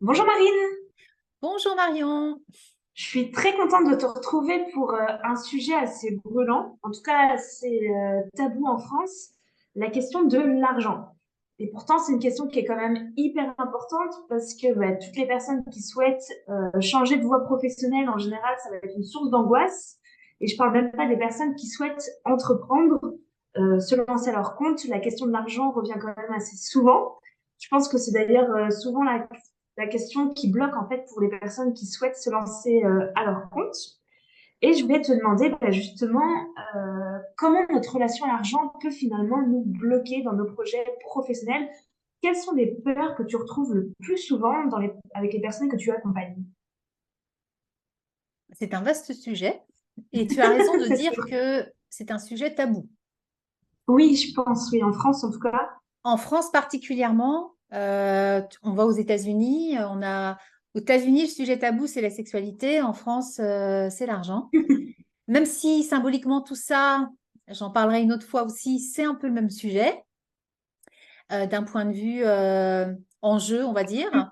Bonjour Marine, Bonjour Marion. je suis très contente de te retrouver pour un sujet assez brûlant, en tout cas assez tabou en France, la question de l'argent. Et pourtant, c'est une question qui est quand même hyper importante parce que toutes les personnes qui souhaitent changer de voie professionnelle, en général, ça va être une source d'angoisse. Et je parle même pas des personnes qui souhaitent entreprendre, se lancer à leur compte. La question de l'argent revient quand même assez souvent. Je pense que c'est d'ailleurs souvent la question qui bloque en fait pour les personnes qui souhaitent se lancer à leur compte. Et je voulais te demander justement comment notre relation à l'argent peut finalement nous bloquer dans nos projets professionnels. Quelles sont les peurs que tu retrouves le plus souvent avec les personnes que tu accompagnes? C'est un vaste sujet et tu as raison de C'est dire sûr. que c'est un sujet tabou. Oui, je pense, oui, en France en tout cas. En France particulièrement, on va aux États-Unis, aux États-Unis, le sujet tabou, c'est la sexualité. En France, c'est l'argent. Même si symboliquement tout ça, j'en parlerai une autre fois aussi, c'est un peu le même sujet d'un point de vue enjeu, on va dire.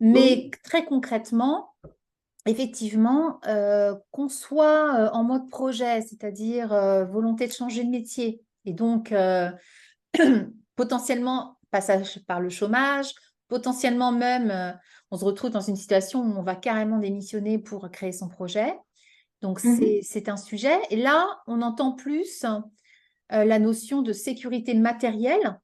Mais Oui. très concrètement, effectivement, qu'on soit en mode projet, c'est-à-dire volonté de changer de métier, et donc potentiellement passage par le chômage, potentiellement même on se retrouve dans une situation où on va carrément démissionner pour créer son projet. Donc Mhm. c'est un sujet. Et là, on entend plus la notion de sécurité matérielle.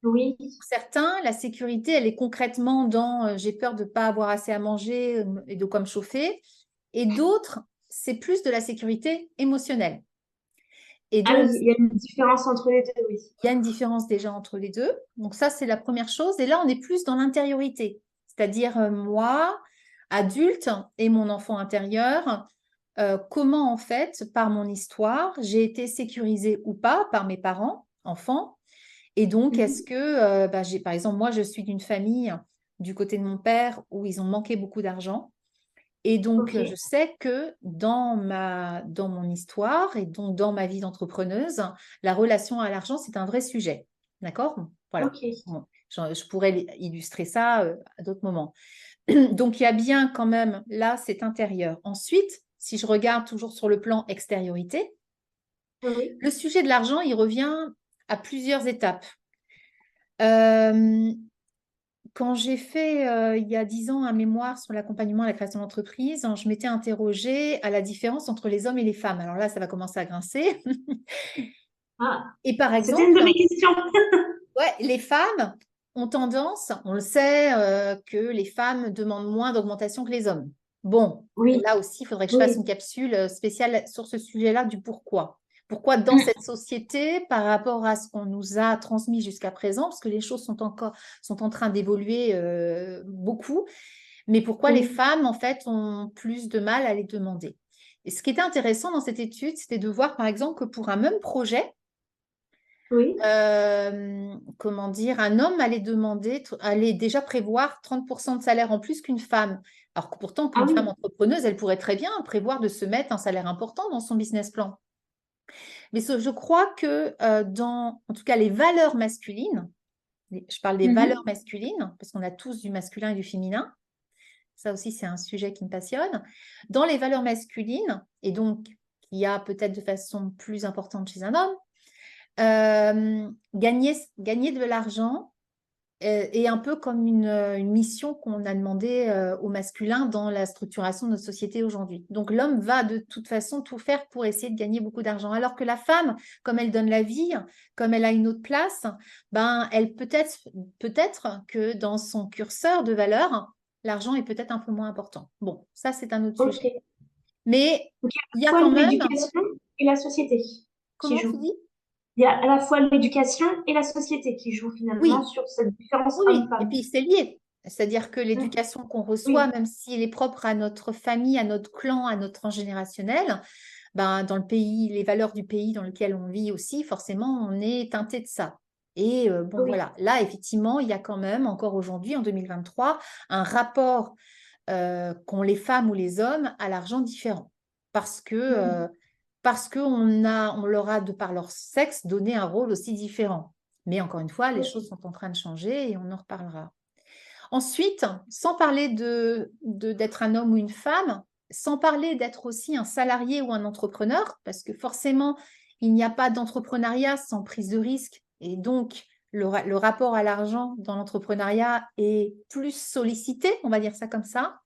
Oui. Pour certains, la sécurité, elle est concrètement dans j'ai peur de ne pas avoir assez à manger et de quoi me chauffer. Et d'autres, c'est plus de la sécurité émotionnelle. Et Ah oui, donc, il y a une différence entre les deux, oui. il y a une différence déjà entre les deux. Donc ça, c'est la première chose. Et là, on est plus dans l'intériorité. C'est-à-dire moi, adulte, et mon enfant intérieur, comment en fait, par mon histoire, j'ai été sécurisée ou pas par mes parents, enfants. Et donc, est-ce Mhm. que, par exemple, moi, je suis d'une famille du côté de mon père où ils ont manqué beaucoup d'argent. Et donc, Ok. je sais que dans mon histoire et donc dans ma vie d'entrepreneuse, la relation à l'argent, c'est un vrai sujet. D'accord? Voilà. Ok. Bon, je pourrais illustrer ça à d'autres moments. Donc, il y a bien quand même là cet intérieur. Ensuite, si je regarde toujours sur le plan extériorité, Oui. le sujet de l'argent, il revient à plusieurs étapes. Euh, Quand j'ai fait il y a 10 ans un mémoire sur l'accompagnement à la création d'entreprise, je m'étais interrogée à la différence entre les hommes et les femmes. Alors là, ça va commencer à grincer. Ah, Et par c'était une de exemple, mes questions. ouais, les femmes ont tendance, on le sait, que les femmes demandent moins d'augmentation que les hommes. Bon, Oui, là aussi, il faudrait que je fasse une oui. capsule spéciale sur ce sujet-là du pourquoi. Pourquoi dans cette Mm. société, par rapport à ce qu'on nous a transmis jusqu'à présent, parce que les choses sont en train d'évoluer beaucoup, mais pourquoi les Oui, femmes, en fait, ont plus de mal à les demander. Et ce qui était intéressant dans cette étude, c'était de voir, par exemple, que pour un même projet, oui. comment dire, un homme allait déjà prévoir 30% de salaire en plus qu'une femme. Alors que pourtant, Ah qu'une femme oui. entrepreneuse, elle pourrait très bien prévoir de se mettre un salaire important dans son business plan. Mais je crois que en tout cas, les valeurs masculines, je parle des valeurs Mhm. masculines, parce qu'on a tous du masculin et du féminin. Ça aussi, c'est un sujet qui me passionne. Dans les valeurs masculines, et donc qui y a peut-être de façon plus importante chez un homme, gagner de l'argent est un peu comme une mission qu'on a demandé au masculin dans la structuration de notre société aujourd'hui. Donc l'homme va de toute façon tout faire pour essayer de gagner beaucoup d'argent, alors que la femme, comme elle donne la vie, comme elle a une autre place, ben elle peut-être que dans son curseur de valeur, l'argent est peut-être un peu moins important. Bon, ça c'est un autre Ok. sujet. Mais Donc, il y a à il la y a fois quand même, l'éducation et la société qui comment tu jouent. dis? Il y a à la fois l'éducation et la société qui jouent finalement Oui, sur cette différence oui, oui. Et homme-femme. puis c'est lié. C'est-à-dire que Mm. l'éducation qu'on reçoit, Oui, même si elle est propre à notre famille, à notre clan, à notre transgénérationnel, ben, dans le pays, les valeurs du pays dans lequel on vit aussi, forcément, on est teinté de ça. Et bon, oui, voilà. Là, effectivement, il y a quand même, encore aujourd'hui, en 2023, un rapport qu'ont les femmes ou les hommes à l'argent différent. mm. Parce on leur a, de par leur sexe, donné un rôle aussi différent. Mais encore une fois, les choses Ok. sont en train de changer et on en reparlera. Ensuite, sans parler d'être un homme ou une femme, sans parler d'être aussi un salarié ou un entrepreneur, parce que forcément, il n'y a pas d'entrepreneuriat sans prise de risque. Et donc, le rapport à l'argent dans l'entrepreneuriat est plus sollicité, on va dire ça comme ça.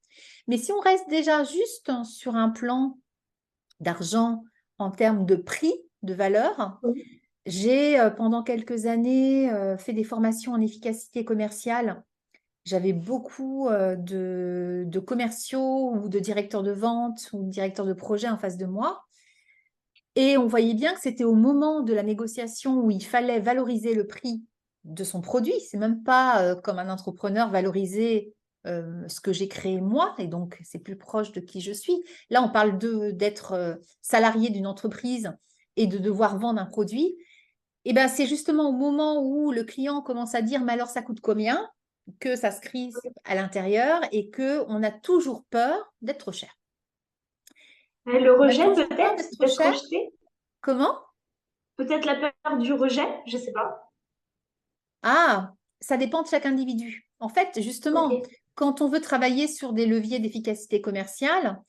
Mais si on reste déjà juste sur un plan d'argent en termes de prix, de valeur, Oui. j'ai pendant quelques années fait des formations en efficacité commerciale. J'avais beaucoup de commerciaux ou de directeurs de vente ou de directeurs de projet en face de moi. Et on voyait bien que c'était au moment de la négociation où il fallait valoriser le prix de son produit. C'est même pas comme un entrepreneur valoriser ce que j'ai créé moi, et donc c'est plus proche de qui je suis. Là, on parle d'être salarié d'une entreprise et de devoir vendre un produit. Et ben, c'est justement au moment où le client commence à dire, mais alors ça coûte combien, que ça se crispe à l'intérieur et qu'on a toujours peur d'être trop cher. Le On a rejet, toujours peur peut-être, d'être trop d'être cher. rejeté. Comment? Peut-être la peur du rejet, je sais pas. Ah, ça dépend de chaque individu. En fait, justement, Ok. quand on veut travailler sur des leviers d'efficacité commerciale,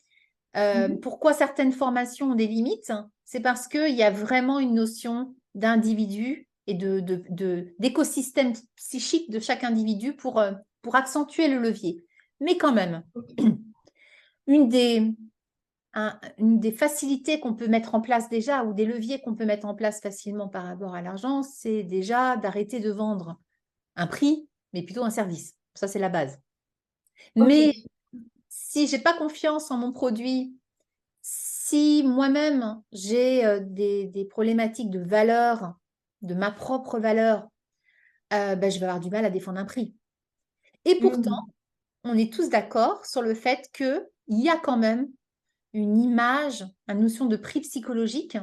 Mhm. pourquoi certaines formations ont des limites? C'est parce qu'il y a vraiment une notion d'individu et d'écosystème psychique de chaque individu pour accentuer le levier. Mais quand même, une des, une des facilités qu'on peut mettre en place déjà, ou des leviers qu'on peut mettre en place facilement par rapport à l'argent, c'est déjà d'arrêter de vendre un prix, mais plutôt un service. Ça, c'est la base. Ok. Mais si j'ai pas confiance en mon produit, si moi-même j'ai des problématiques de valeur, de ma propre valeur, ben, je vais avoir du mal à défendre un prix. Et pourtant, Mhm. on est tous d'accord sur le fait qu'il y a quand même une image, une notion de prix psychologique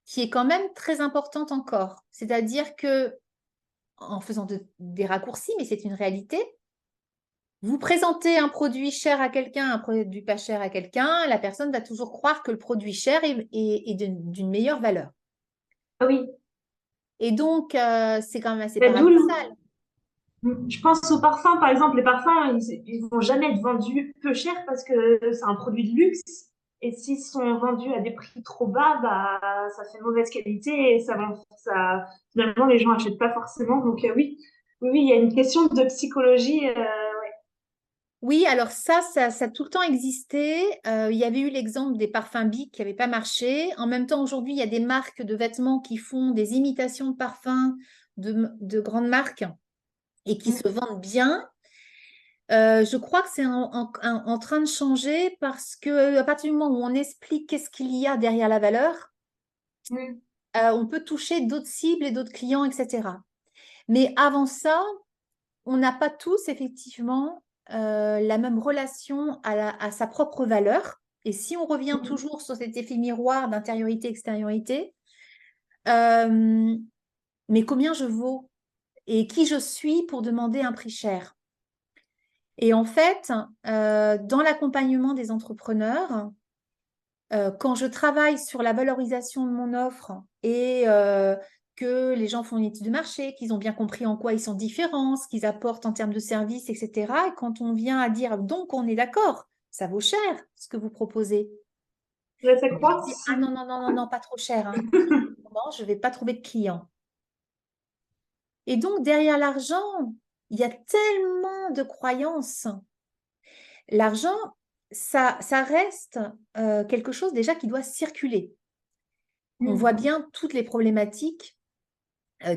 qui est quand même très importante encore. C'est-à-dire que, en faisant des raccourcis, mais c'est une réalité, vous présentez un produit cher à quelqu'un, un produit pas cher à quelqu'un, la personne va toujours croire que le produit cher est d'une meilleure valeur. Ah oui. Et donc, c'est quand même assez Ben, paradoxal. je pense aux parfums, par exemple. Les parfums, ils vont jamais être vendus peu cher parce que c'est un produit de luxe. Et s'ils sont vendus à des prix trop bas, bah, ça fait mauvaise qualité et finalement, les gens achètent pas forcément. Donc, oui. Oui, oui, il y a une question de psychologie. Oui, alors ça a tout le temps existé. Il y avait eu l'exemple des parfums Bic qui n'avaient pas marché. En même temps, aujourd'hui, il y a des marques de vêtements qui font des imitations de parfums de grandes marques et qui se vendent bien. Je crois que c'est en train de changer parce que à partir du moment où on explique qu'est-ce qu'il y a derrière la valeur, Mm. on peut toucher d'autres cibles et d'autres clients, etc. Mais avant ça, on n'a pas tous effectivement la même relation à sa propre valeur. Et si on revient toujours sur cet effet miroir d'intériorité-extériorité, euh, mais combien je vaux et qui je suis pour demander un prix cher? Et en fait, dans l'accompagnement des entrepreneurs, quand je travaille sur la valorisation de mon offre et que les gens font une étude de marché, qu'ils ont bien compris en quoi ils sont différents, ce qu'ils apportent en termes de services, etc. Et quand on vient à dire, donc on est d'accord, ça vaut cher ce que vous proposez. Ouais, ça Je croît. dis, ah non, non, non, non, non, pas trop cher, hein. Non, je ne vais pas trouver de clients. Et donc, derrière l'argent, il y a tellement de croyances. L'argent, ça reste quelque chose déjà qui doit circuler. On voit Mm. bien toutes les problématiques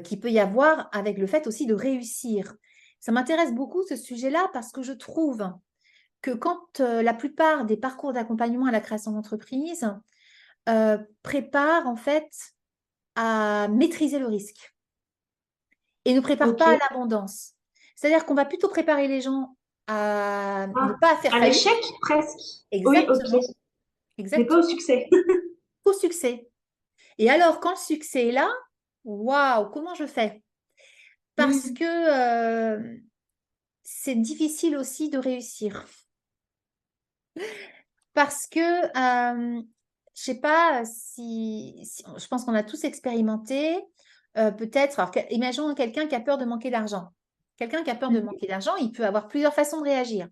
qu'il peut y avoir avec le fait aussi de réussir. Ça m'intéresse beaucoup ce sujet-là parce que je trouve que quand la plupart des parcours d'accompagnement à la création d'entreprise préparent en fait à maîtriser le risque et ne préparent Ok. pas à l'abondance. C'est-à-dire qu'on va plutôt préparer les gens à ne Ah, pas faire à faillite. l'échec, presque. Oui, ok. Exactement, Mais pas au exactement, succès. au succès. Et alors, quand le succès est là, waouh, comment je fais? Parce Mm. que c'est difficile aussi de réussir. Parce que, je sais pas si je pense qu'on a tous expérimenté, peut-être, alors imaginons quelqu'un qui a peur de manquer d'argent. Quelqu'un qui a peur de manquer d'argent, il peut avoir plusieurs façons de réagir.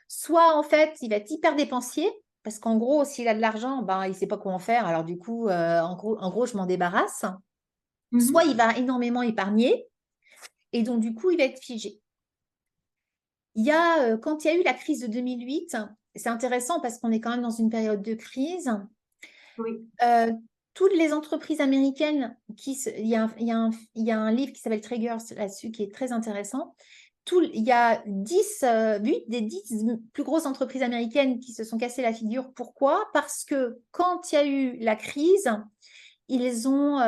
Soit, en fait, il va être hyper dépensier, parce qu'en gros, s'il a de l'argent, ben, il ne sait pas quoi en faire. Alors, du coup, en gros, je m'en débarrasse. Soit Mhm. il va énormément épargner, et donc, du coup, il va être figé. Quand il y a eu la crise de 2008, c'est intéressant parce qu'on est quand même dans une période de crise. Oui. Toutes les entreprises américaines, il y a un livre qui s'appelle Triggers là-dessus qui est très intéressant. Il y a 8 des 10 plus grosses entreprises américaines qui se sont cassées la figure. Pourquoi? Parce que quand il y a eu la crise, ils ont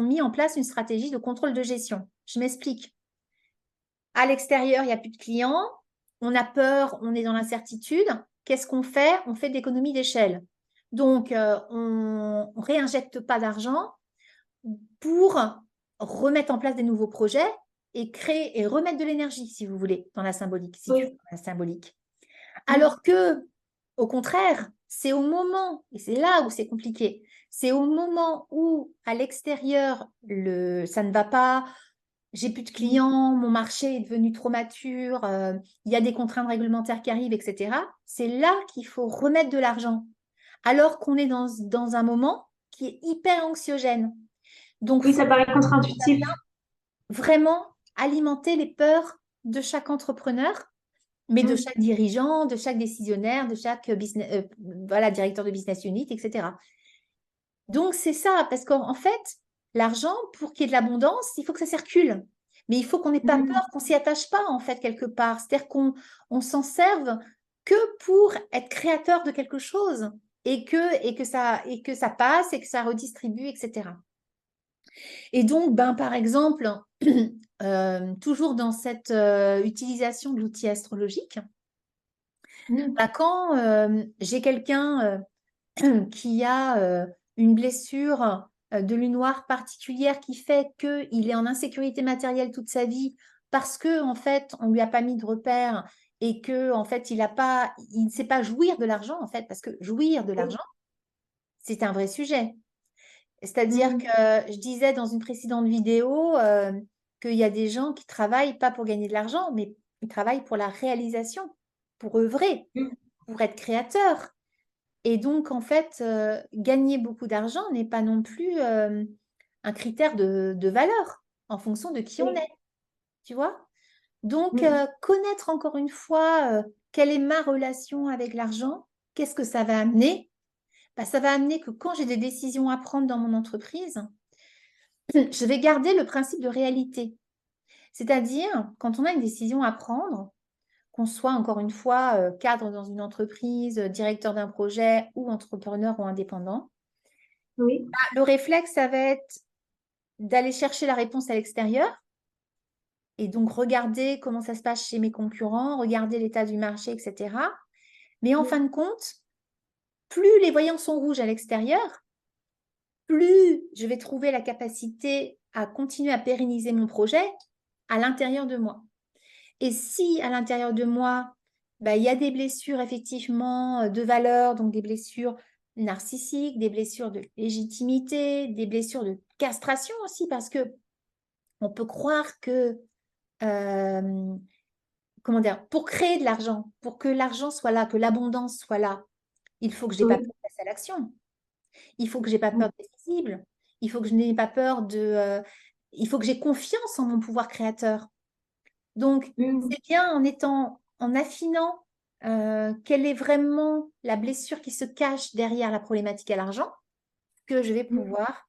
mis en place une stratégie de contrôle de gestion. Je m'explique. À l'extérieur, il n'y a plus de clients, on a peur, on est dans l'incertitude. Qu'est-ce qu'on fait? On fait de l'économie d'échelle. Donc, on ne réinjecte pas d'argent pour remettre en place des nouveaux projets et créer et remettre de l'énergie, si vous voulez, dans la symbolique, si tu veux, Oui. dans la symbolique. Mhm. Alors que, au contraire, c'est au moment, et c'est là où c'est compliqué, c'est au moment où à l'extérieur, ça ne va pas, j'ai plus de Mhm. clients, mon marché est devenu trop mature, il y a des contraintes réglementaires qui arrivent, etc. C'est là qu'il faut remettre de l'argent, alors qu'on est dans un moment qui est hyper anxiogène. Donc, Oui, il faut ça paraît contre-intuitif. vraiment alimenter les peurs de chaque entrepreneur, mais de Mhm. chaque dirigeant, de chaque décisionnaire, de chaque voilà, directeur de business unit, etc. Donc, c'est ça, parce qu'en fait, l'argent, pour qu'il y ait de l'abondance, il faut que ça circule. Mais il faut qu'on n'ait pas Mhm. peur, qu'on s'y attache pas, en fait, quelque part. C'est-à-dire qu'on s'en serve que pour être créateur de quelque chose et que ça passe et que ça redistribue, etc. Et donc, ben, par exemple, toujours dans cette utilisation de l'outil astrologique, Mhm. ben, quand j'ai quelqu'un qui a une blessure de lune noire particulière qui fait qu'il est en insécurité matérielle toute sa vie parce que en fait on lui a pas mis de repères et que en fait il ne sait pas jouir de l'argent en fait parce que jouir de Oui. l'argent c'est un vrai sujet. C'est-à-dire que Mhm. je disais dans une précédente vidéo qu'il y a des gens qui travaillent pas pour gagner de l'argent mais ils travaillent pour la réalisation, pour œuvrer, Mhm. pour être créateur. Et donc, en fait, gagner beaucoup d'argent n'est pas non plus un critère de valeur en fonction de qui on Oui. est, tu vois? Donc, Mhm. connaître encore une fois quelle est ma relation avec l'argent, qu'est-ce que ça va amener? Bah, ça va amener que quand j'ai des décisions à prendre dans mon entreprise, je vais garder le principe de réalité. C'est-à-dire, quand on a une décision à prendre, qu'on soit encore une fois cadre dans une entreprise, directeur d'un projet ou entrepreneur ou indépendant, Oui. le réflexe, ça va être d'aller chercher la réponse à l'extérieur et donc regarder comment ça se passe chez mes concurrents, regarder l'état du marché, etc. Mais en fin Mhm. de compte, plus les voyants sont rouges à l'extérieur, plus je vais trouver la capacité à continuer à pérenniser mon projet à l'intérieur de moi. Et si à l'intérieur de moi, bah, il y a des blessures effectivement de valeur, donc des blessures narcissiques, des blessures de légitimité, des blessures de castration aussi, parce que on peut croire que, euh, comment dire, pour créer de l'argent, pour que l'argent soit là, que l'abondance soit là, il faut que je n'ai pas peur Oui. de passer à l'action. Il faut que je n'ai pas Mhm. peur d'être visible. Il faut que je n'ai pas peur il faut que j'ai confiance en mon pouvoir créateur. Donc, Mhm. c'est bien en affinant quelle est vraiment la blessure qui se cache derrière la problématique à l'argent que je vais Mhm. pouvoir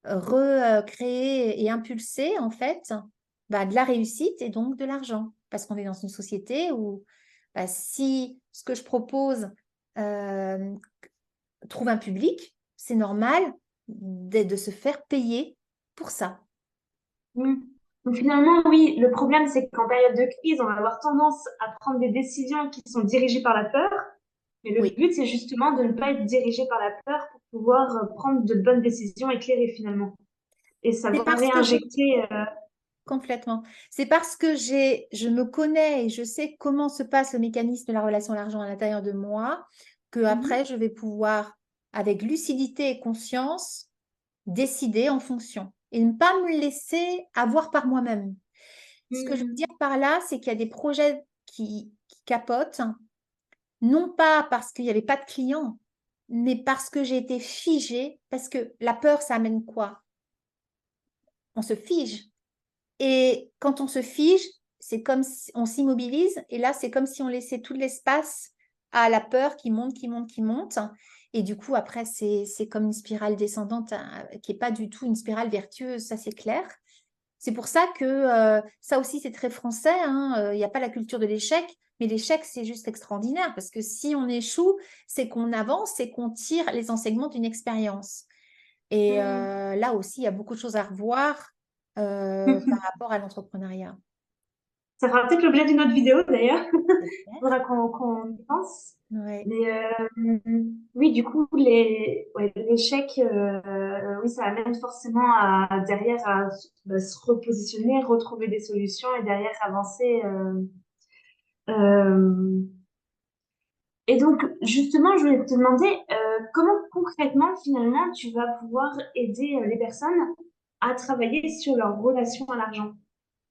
recréer et impulser en fait bah, de la réussite et donc de l'argent. Parce qu'on est dans une société où bah, si ce que je propose euh, trouve un public, c'est normal de se faire payer pour ça. Mhm. Donc finalement, oui, le problème, c'est qu'en période de crise, on va avoir tendance à prendre des décisions qui sont dirigées par la peur. Mais le Oui, but, c'est justement de ne pas être dirigé par la peur pour pouvoir prendre de bonnes décisions éclairées finalement. Et c'est savoir parce que réinjecter. complètement. C'est parce que je me connais et je sais comment se passe le mécanisme de la relation à l'argent à l'intérieur de moi, que Mhm. après je vais pouvoir, avec lucidité et conscience, décider en fonction. et ne pas me laisser avoir par moi-même. Ce que je veux dire Mhm. par là, c'est qu'il y a des projets qui capotent, non pas parce qu'il n'y avait pas de clients, mais parce que j'ai été figée, parce que la peur, ça amène quoi? On se fige. Et quand on se fige, c'est comme si on s'immobilise, et là, c'est comme si on laissait tout l'espace à la peur qui monte, qui monte, qui monte. Et du coup, après, c'est comme une spirale descendante qui n'est pas du tout une spirale vertueuse, ça c'est clair. C'est pour ça que ça aussi, c'est très français, hein. Il n'y a pas la culture de l'échec, mais l'échec, c'est juste extraordinaire parce que si on échoue, c'est qu'on avance, c'est qu'on tire les enseignements d'une expérience. Et Mhm. là aussi, il y a beaucoup de choses à revoir par rapport à l'entrepreneuriat. Ça fera peut-être l'objet d'une autre vidéo d'ailleurs. Il J'espère. faudra qu'on y pense. Ouais. Mais oui, du coup, l'échec, oui, ça amène forcément derrière à se repositionner, retrouver des solutions et derrière avancer. Euh, et donc, justement, je voulais te demander comment concrètement, finalement, tu vas pouvoir aider les personnes à travailler sur leur relation à l'argent.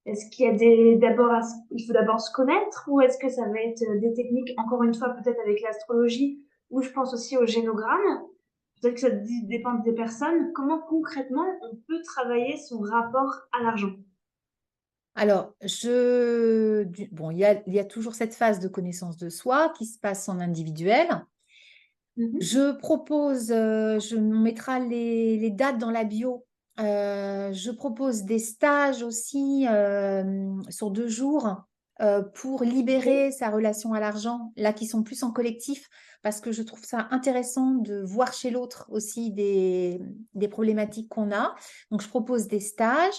Est-ce qu'il y a il faut d'abord se connaître ou est-ce que ça va être des techniques, encore une fois, peut-être avec l'astrologie ou je pense aussi au génogramme? Peut-être que ça dépend des personnes. Comment concrètement on peut travailler son rapport à l'argent? Alors, bon, il y a toujours cette phase de connaissance de soi qui se passe en individuel. Mhm. Je propose, on mettra les dates dans la bio. Je propose des stages aussi sur 2 jours pour Ok. libérer sa relation à l'argent, là qui sont plus en collectif, parce que je trouve ça intéressant de voir chez l'autre aussi des problématiques qu'on a. Donc, je propose des stages.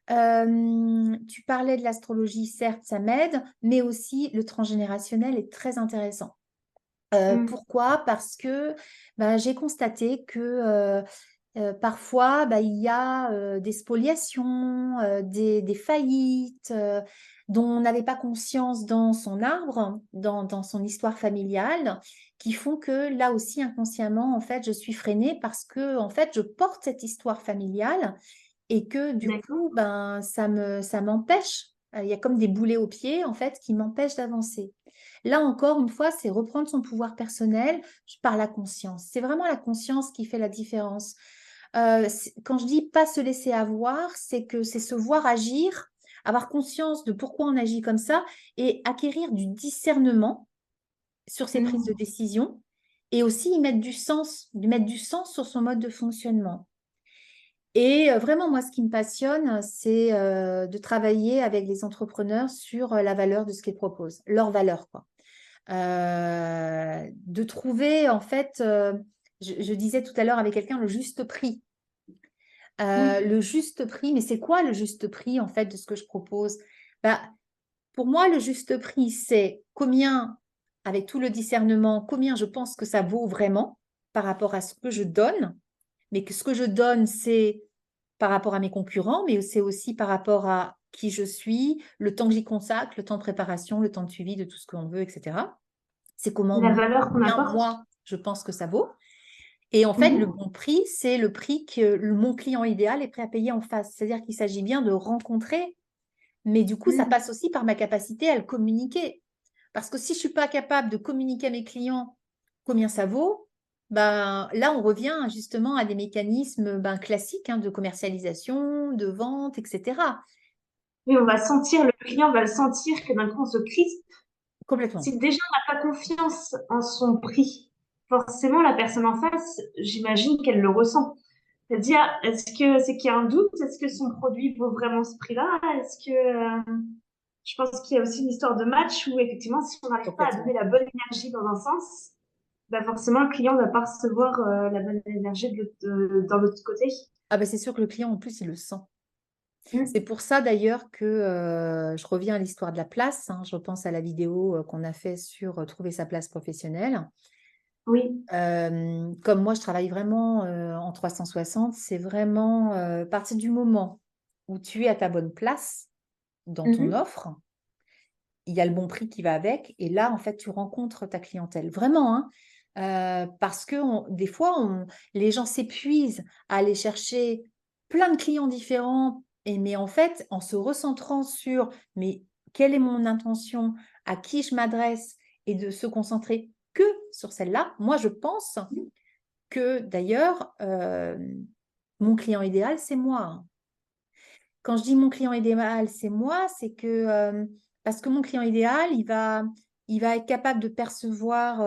Tu parlais de l'astrologie, certes, ça m'aide, mais aussi le transgénérationnel est très intéressant. Mm. Pourquoi? Parce que j'ai constaté que parfois il y a des spoliations, des faillites dont on n'avait pas conscience dans son arbre, dans son histoire familiale, qui font que là aussi inconsciemment, en fait, je suis freinée parce que en fait, je porte cette histoire familiale et que du D'accord. coup, ça m'empêche. Il y a comme des boulets aux pieds, en fait, qui m'empêchent d'avancer. Là encore, une fois, c'est reprendre son pouvoir personnel par la conscience. C'est vraiment la conscience qui fait la différence. Quand je dis pas se laisser avoir, c'est que c'est se voir agir, avoir conscience de pourquoi on agit comme ça et acquérir du discernement sur ses prises de Mm. décision et aussi y mettre du sens, de mettre du sens sur son mode de fonctionnement. Et vraiment, moi, ce qui me passionne, c'est de travailler avec les entrepreneurs sur la valeur de ce qu'ils proposent, leur valeur, quoi. De trouver, en fait, je disais tout à l'heure avec quelqu'un, le juste prix. Mm. Le juste prix, mais c'est quoi le juste prix, en fait, de ce que je propose? Bah, pour moi, le juste prix, c'est combien, avec tout le discernement, combien je pense que ça vaut vraiment par rapport à ce que je donne, mais que ce que je donne, c'est par rapport à mes concurrents, mais c'est aussi par rapport à qui je suis, le temps que j'y consacre, le temps de préparation, le temps de suivi de tout ce qu'on veut, etc. C'est La valeur qu'on combien apporte. moi, je pense que ça vaut. Et en fait, le Mhm. bon prix, c'est le prix que mon client idéal est prêt à payer en face. C'est-à-dire qu'il s'agit bien de rencontrer, mais du coup, ça Mm. passe aussi par ma capacité à le communiquer. Parce que si je ne suis pas capable de communiquer à mes clients combien ça vaut, là, on revient justement à des mécanismes classiques de commercialisation, de vente, etc. Oui, le client va le sentir que d'un coup on se crispe. Complètement. Si déjà on n'a pas confiance en son prix, forcément la personne en face, j'imagine qu'elle le ressent. Elle dit, ah, est-ce que c'est qu'il y a un doute? Est-ce que son produit vaut vraiment ce prix-là? Est-ce que je pense qu'il y a aussi une histoire de match où effectivement, si on n'arrive pas à donner Complètement. la bonne énergie dans un sens, forcément le client ne va pas recevoir la bonne énergie dans l'autre côté. Ah ben, c'est sûr que le client, en plus, il le sent. C'est Mm. pour ça d'ailleurs que je reviens à l'histoire de la place, hein. Je repense à la vidéo qu'on a fait sur trouver sa place professionnelle. Oui. Comme moi, je travaille vraiment en 360, c'est vraiment à partir du moment où tu es à ta bonne place dans ton Mhm. offre, il y a le bon prix qui va avec, et là, en fait, tu rencontres ta clientèle. Vraiment, hein. Parce que des fois, les gens s'épuisent à aller chercher plein de clients différents, mais en fait, en se recentrant sur mais quelle est mon intention, à qui je m'adresse, et de se concentrer que sur celle-là, moi, je pense que d'ailleurs, mon client idéal, c'est moi. Quand je dis mon client idéal, c'est moi, c'est que parce que mon client idéal, il va être capable de percevoir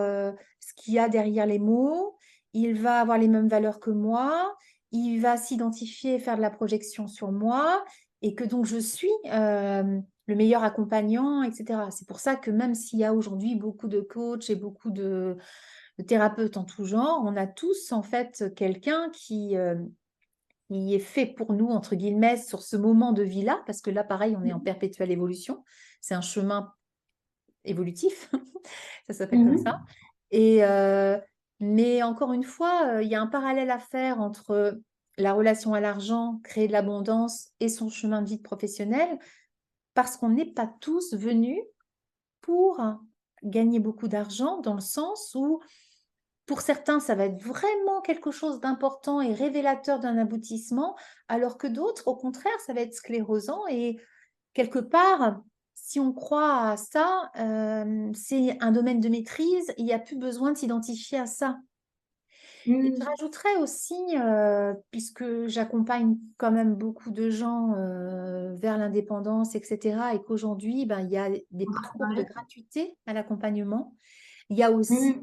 ce qu'il y a derrière les mots, il va avoir les mêmes valeurs que moi, il va s'identifier et faire de la projection sur moi, et que donc je suis le meilleur accompagnant, etc. C'est pour ça que même s'il y a aujourd'hui beaucoup de coachs et beaucoup de thérapeutes en tout genre, on a tous en fait quelqu'un qui est fait pour nous, entre guillemets, sur ce moment de vie-là, parce que là, pareil, on est en perpétuelle évolution. C'est un chemin évolutif, ça s'appelle comme ça. Et, mais encore une fois, il y a un parallèle à faire entre la relation à l'argent, créer de l'abondance, et son chemin de vie professionnel, parce qu'on n'est pas tous venus pour gagner beaucoup d'argent, dans le sens où pour certains, ça va être vraiment quelque chose d'important et révélateur d'un aboutissement, alors que d'autres, au contraire, ça va être sclérosant. Et quelque part, si on croit à ça, c'est un domaine de maîtrise, il n'y a plus besoin de s'identifier à ça. Et je rajouterais aussi, puisque j'accompagne quand même beaucoup de gens vers l'indépendance, etc., et qu'aujourd'hui, ben, il y a des parcours de gratuité à l'accompagnement. Il y a aussi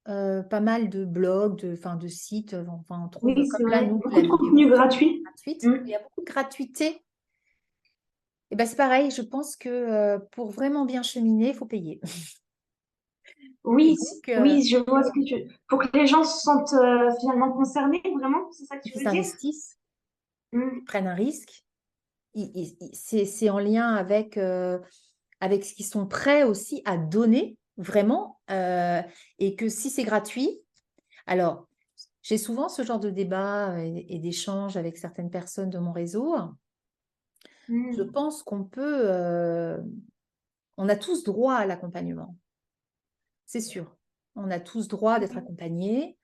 pas mal de blogs, de sites, enfin, on trouve Oui, comme c'est là, vrai. nous, Beaucoup la de vidéo contenu gratuit. gratuite. Il y a beaucoup de gratuité. Et ben, c'est pareil, je pense que pour vraiment bien cheminer, il faut payer. Et Oui, donc, oui, je vois ce que tu... Pour que les gens se sentent finalement concernés, vraiment, c'est ça que tu qu'ils veux dire? s'investissent, qu'ils Mm. prennent un risque. C'est en lien avec ce qu'ils sont prêts aussi à donner, vraiment. Et que si c'est gratuit, alors, j'ai souvent ce genre de débat et d'échange avec certaines personnes de mon réseau. Je Mm. pense qu'on peut, on a tous droit à l'accompagnement, c'est sûr. On a tous droit d'être accompagnés,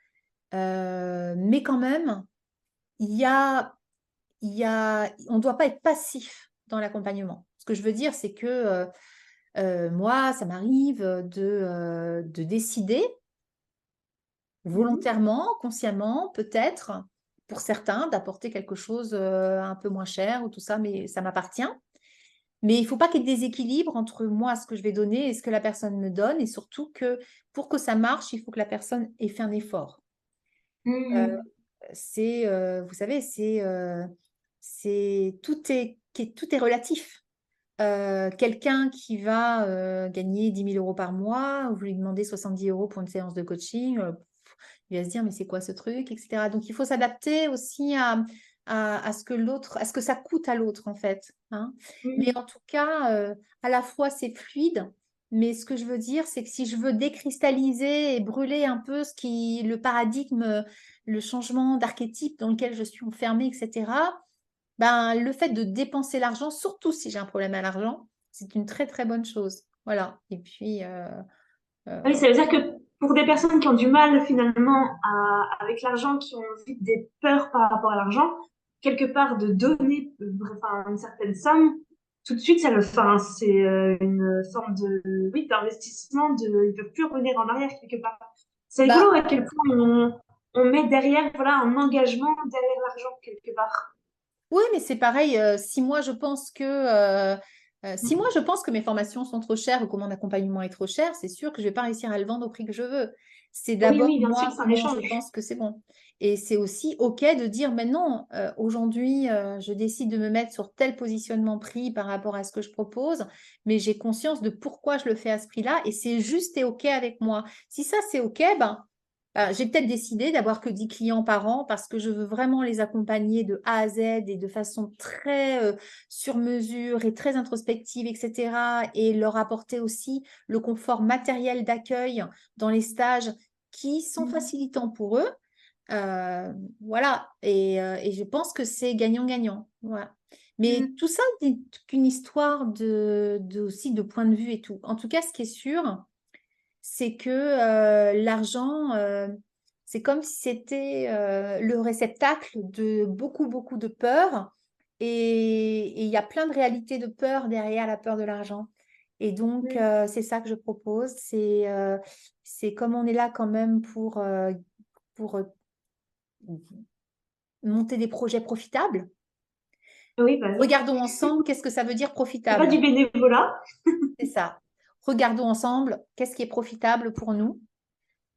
mais quand même, il y a, on ne doit pas être passif dans l'accompagnement. Ce que je veux dire, c'est que moi, ça m'arrive de décider Mhm. volontairement, consciemment, peut-être, pour certains, d'apporter quelque chose un peu moins cher ou tout ça, mais ça m'appartient. Mais il ne faut pas qu'il y ait de déséquilibre entre moi, ce que je vais donner et ce que la personne me donne. Et surtout que pour que ça marche, il faut que la personne ait fait un effort. Euh, Mm. vous savez, tout est relatif. Quelqu'un qui va gagner 10 000 euros par mois, vous lui demandez 70 euros pour une séance de coaching, il va se dire, mais c'est quoi ce truc, etc. Donc, il faut s'adapter aussi à ce que l'autre, à ce que ça coûte à l'autre, en fait, hein. Mais Mm. en tout cas, à la fois, c'est fluide. Mais ce que je veux dire, c'est que si je veux décristalliser et brûler un peu le paradigme, le changement d'archétype dans lequel je suis enfermée, etc., ben, le fait de dépenser l'argent, surtout si j'ai un problème à l'argent, c'est une très, très bonne chose. Voilà. Et puis, Ah oui, euh, ça veut dire que pour des personnes qui ont du mal finalement avec l'argent, qui ont vite des peurs par rapport à l'argent, quelque part de donner enfin, une certaine somme, tout de suite, ça le fait. Enfin, c'est une forme de, oui, d'investissement, ils peuvent plus revenir en arrière quelque part. C'est rigolo bah, à quel point on met derrière, voilà, un engagement derrière l'argent quelque part. oui, mais c'est pareil. Si moi je pense que mes formations sont trop chères ou que mon accompagnement est trop cher, c'est sûr que je vais pas réussir à le vendre au prix que je veux. C'est Oui, d'abord oui, bien sûr, moi c'est un comment je échange. pense que c'est bon. Et c'est aussi OK de dire, mais non, aujourd'hui, je décide de me mettre sur tel positionnement prix par rapport à ce que je propose, mais j'ai conscience de pourquoi je le fais à ce prix-là et c'est juste et OK avec moi. Si ça c'est OK, ben j'ai peut-être décidé d'avoir que 10 clients par an parce que je veux vraiment les accompagner de A à Z et de façon très sur mesure et très introspective, etc. Et leur apporter aussi le confort matériel d'accueil dans les stages qui sont Mm. facilitants pour eux. Euh, voilà. Et je pense que c'est gagnant-gagnant. Voilà. Mais Mm. tout ça n'est qu'une histoire aussi de point de vue et tout. En tout cas, ce qui est sûr, c'est que l'argent, c'est comme si c'était le réceptacle de beaucoup, beaucoup de peur. Et il y a plein de réalités de peur derrière la peur de l'argent. Et donc, Mm. c'est ça que je propose. C'est comme on est là quand même pour monter des projets profitables. Oui, bah oui. Regardons ensemble qu'est-ce que ça veut dire C'est pas du profitable. bénévolat. C'est ça. Regardons ensemble qu'est-ce qui est profitable pour nous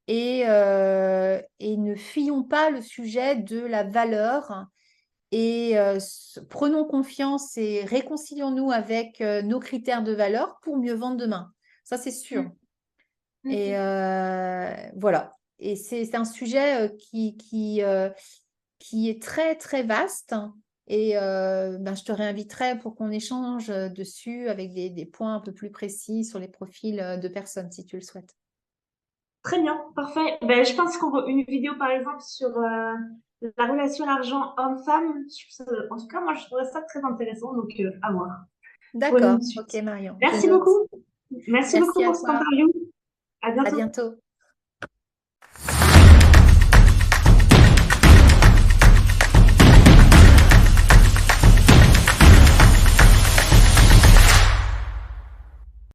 et ne fuyons pas le sujet de la valeur et prenons confiance et réconcilions-nous avec nos critères de valeur pour mieux vendre demain. Ça, c'est sûr. Mm. Et Ok. voilà. Et c'est un sujet qui est très, très vaste. Et ben, je te réinviterai pour qu'on échange dessus avec des points un peu plus précis sur les profils de personnes, si tu le souhaites. Très bien, parfait. Ben, je pense une vidéo, par exemple, sur la relation argent homme-femme, en tout cas, moi, je trouverais ça très intéressant, donc à voir pour une D'accord. suite. Ok, Marion, je Merci note. beaucoup. Merci Merci beaucoup à pour cette toi. interview. À À bientôt. bientôt.